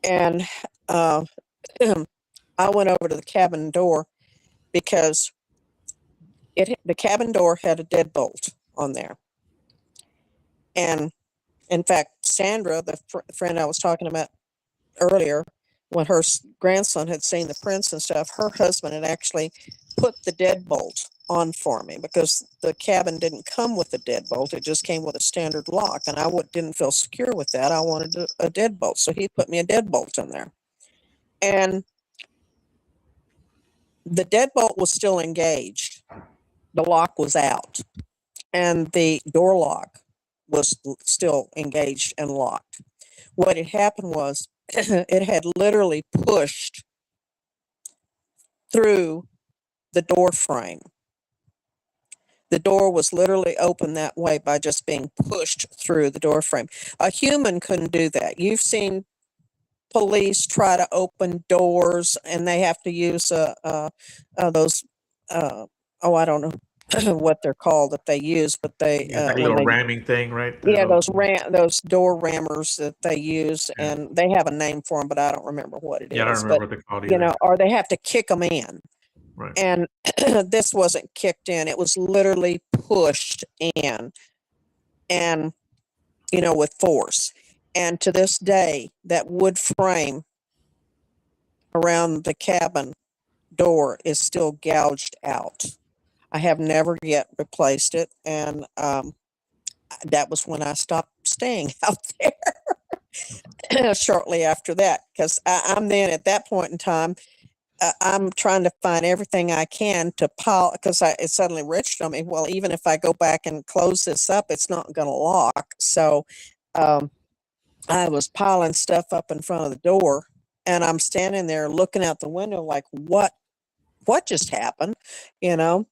And uh, I went over to the cabin door because the cabin door had a deadbolt on there. And in fact, Sandra, the friend I was talking about earlier, when her grandson had seen the prints and stuff, her husband had actually put the deadbolt on for me because the cabin didn't come with a deadbolt. It just came with a standard lock, and I didn't feel secure with that. I wanted a deadbolt, so he put me a deadbolt in there. And the deadbolt was still engaged. The lock was out, and the door lock was still engaged and locked. What had happened was it had literally pushed through the door frame. The door was literally open that way by just being pushed through the door frame. A human couldn't do that. You've seen police try to open doors, and they have to use those. I don't know what they're called that they use, but they Yeah, that when little they ramming thing, right? yeah, That'll. those door rammers that they use, Yeah. and they have a name for them, but I don't remember what it Yeah, I don't is. remember But what they're called either. or they have to kick them in, Right. and this wasn't kicked in; it was literally pushed in, and with force. And to this day, that wood frame around the cabin door is still gouged out. I have never yet replaced it, and that was when I stopped staying out there shortly after that, because I'm then at that point in time, I'm trying to find everything I can to pile, because it suddenly reached on me. Well, even if I go back and close this up, it's not going to lock. So um, I was piling stuff up in front of the door, and I'm standing there looking out the window like, what just happened, you know?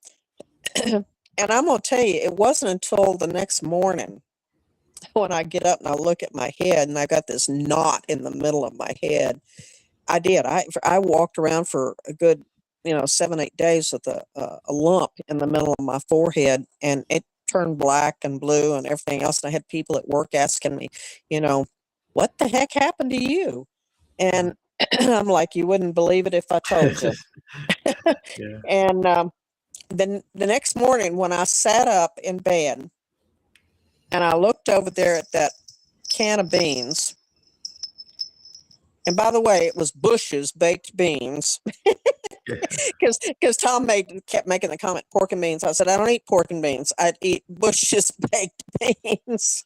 And I'm going to tell you, it wasn't until the next morning when I get up and I look at my head and I got this knot in the middle of my head. I did. I walked around for a good, 7, 8 days with a lump in the middle of my forehead, and it turned black and blue and everything else. And I had people at work asking me, you know, what the heck happened to you? And I'm like, you wouldn't believe it if I told you. Yeah. And then the next morning when I sat up in bed and I looked over there at that can of beans, and by the way, it was Bush's baked beans. Yeah. Because Tom kept making the comment, pork and beans. I said, I don't eat pork and beans. I'd eat Bush's baked beans.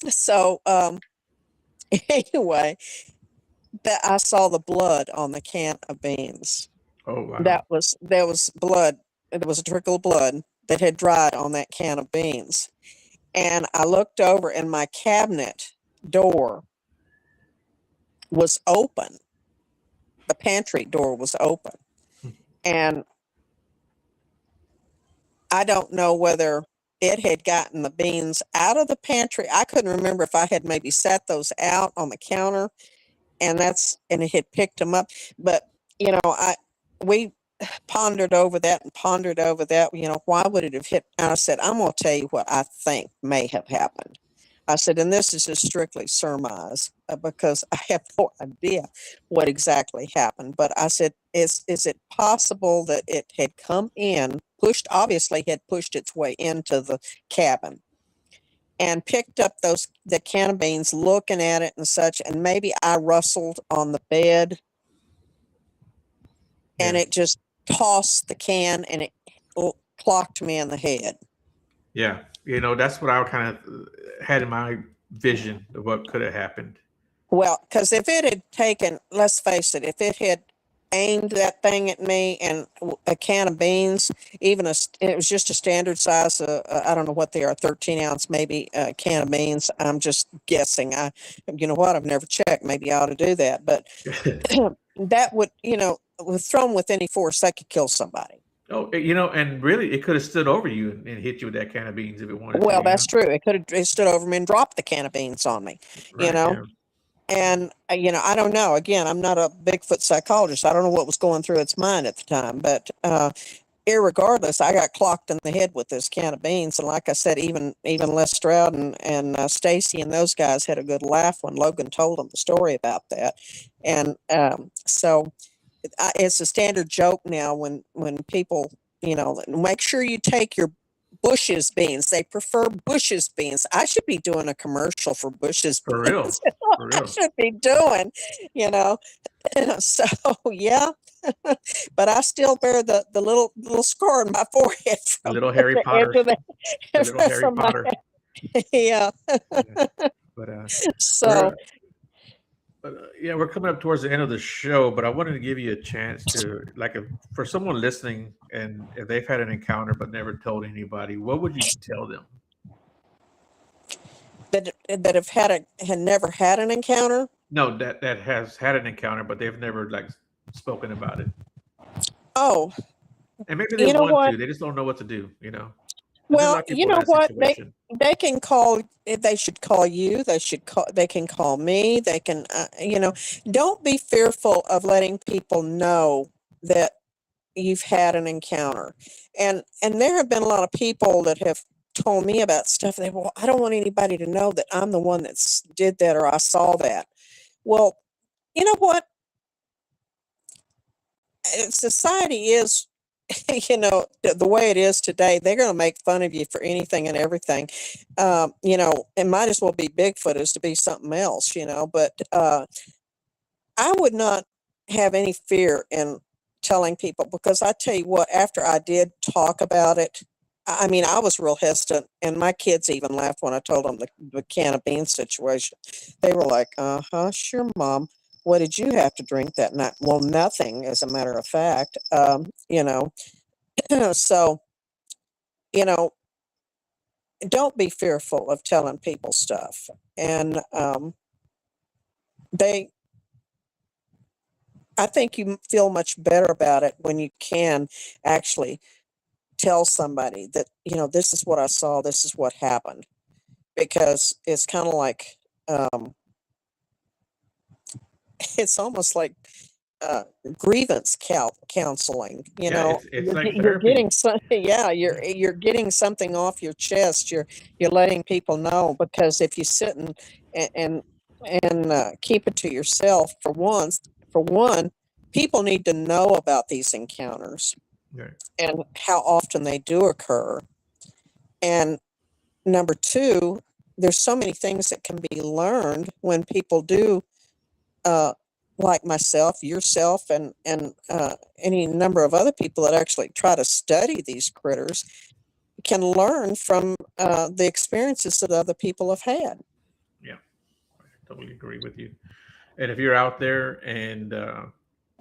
So anyway, that I saw the blood on the can of beans. Oh wow. There was blood. There was a trickle of blood that had dried on that can of beans. And I looked over, and my cabinet door was open. The pantry door was open. And I don't know whether it had gotten the beans out of the pantry. I couldn't remember if I had maybe set those out on the counter and it had picked them up. But I we pondered over that and pondered over that. Why would it have hit? And I said, I'm going to tell you what I think may have happened. I said, and this is just strictly surmise because I have no idea what exactly happened. But I said, is it possible that it had come in, obviously had pushed its way into the cabin and picked up the can of beans, looking at it and such, and maybe I rustled on the bed and Yeah. it just tossed the can and it clocked me in the head. Yeah. That's what I kind of had in my vision of what could have happened. Well, because if it had taken, let's face it, if it had aimed that thing at me and a can of beans, it was just a standard size, I don't know what they are, 13 ounce, maybe a can of beans. I'm just guessing. You know what? I've never checked. Maybe I ought to do that. But that would, was thrown with any force, that could kill somebody. Oh, and really, it could have stood over you and hit you with that can of beans if it wanted to. Well, that's true. It stood over me and dropped the can of beans on me, you Right. know. Yeah. And, I don't know. Again, I'm not a Bigfoot psychologist. I don't know what was going through its mind at the time. But irregardless, I got clocked in the head with this can of beans. And like I said, even Les Stroud and Stacy and those guys had a good laugh when Logan told them the story about that. And so it's a standard joke now when people, make sure you take your Bush's beans. They prefer Bush's beans. I should be doing a commercial for Bush's For real. beans. For I real. should be doing, you know. So yeah, but I still bear the little scar on my forehead The from little Harry the edge Potter. of The little Harry from my Potter. yeah. Yeah. But So we're yeah, we're coming up towards the end of the show, but I wanted to give you a chance to, like, for someone listening and if they've had an encounter but never told anybody, what would you tell them? that have had never had an encounter. No, that has had an encounter, but they've never like spoken about it, Oh, and maybe they you know want what? to, they just don't know what to do. Because there's a lot Well, of you people in know that what? situation. They can call. They should call you. They can call me. They can. Don't be fearful of letting people know that you've had an encounter, and there have been a lot of people that have told me about stuff. Well, I don't want anybody to know that I'm the one that did that or I saw that. Well, you know what? Society is the way it is today. They're going to make fun of you for anything and everything. It might as well be Bigfoot as to be something else, but I would not have any fear in telling people, because I tell you what, after I did talk about it, I mean, I was real hesitant, and my kids even laughed when I told them the can of beans situation. They were like, "Uh-huh, sure, Mom. What did you have to drink that night?" Well, nothing, as a matter of fact. So, you know, don't be fearful of telling people stuff. And they, I think you feel much better about it when you can actually tell somebody that, this is what I saw, this is what happened. Because it's kind of like, um, it's almost like uh, grievance counseling. Yeah, it's like You're therapy. getting some, yeah, you're getting something off your chest. You're letting people know, because if you sit and keep it to yourself, for one, people need to know about these encounters Right. and how often they do occur. And number two, there's so many things that can be learned when people do, uh, like myself, yourself, and any number of other people that actually try to study these critters can learn from the experiences that other people have had. Yeah, I totally agree with you. And if you're out there and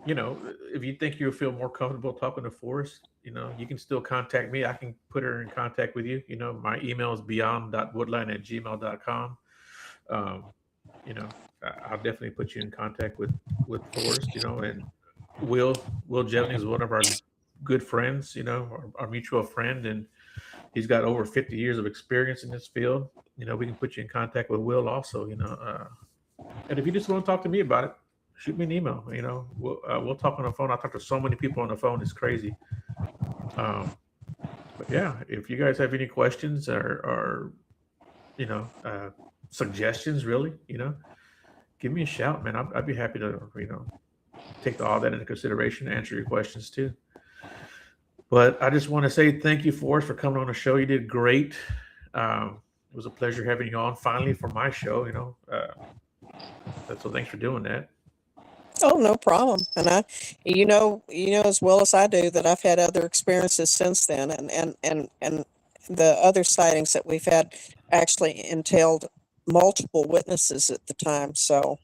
if you think you'll feel more comfortable talking to Forrest, you can still contact me. I can put her in contact with you. My email is beyond.woodline@gmail.com. Um, you know, I'll definitely put you in contact with Forrest. And Will Jennings is one of our good friends. Our mutual friend, and he's got over 50 years of experience in this field. We can put you in contact with Will also. And if you just want to talk to me about it, shoot me an email. We'll talk on the phone. I talk to so many people on the phone; it's crazy. But yeah, if you guys have any questions or you know uh, suggestions, really, give me a shout, man. I'd be happy to take all that into consideration, answer your questions too. But I just want to say thank you, Forrest, for coming on the show. You did great. It was a pleasure having you on finally for my show. So thanks for doing that. Oh, no problem. And you know as well as I do that I've had other experiences since then, and the other sightings that we've had actually entailed multiple witnesses at the time. So,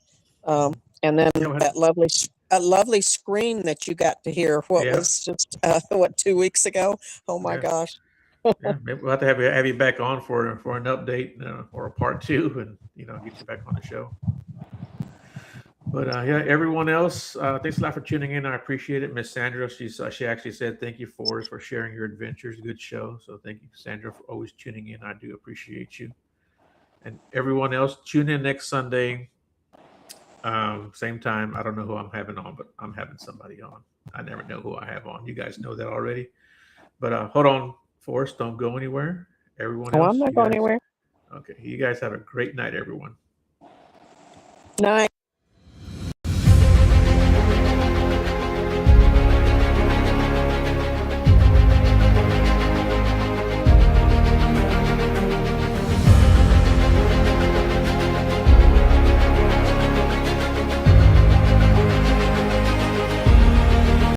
and then Yeah, that lovely scream that you got to hear, what yeah, was just what, 2 weeks ago? Oh my yeah, gosh. yeah. Maybe we'll have to have you back on for an update or a part two, and get you back on the show. But yeah, everyone else, thanks a lot for tuning in. I appreciate it. Miss Sandra, she actually said thank you for sharing your adventures. Good show. So thank you, Sandra, for always tuning in. I do appreciate you. And everyone else, tune in next Sunday, same time. I don't know who I'm having on, but I'm having somebody on. I never know who I have on. You guys know that already. But hold on, Forrest, don't go anywhere. Everyone Oh, I'm else, not you going guys, anywhere. okay, you guys have a great night, everyone. Night.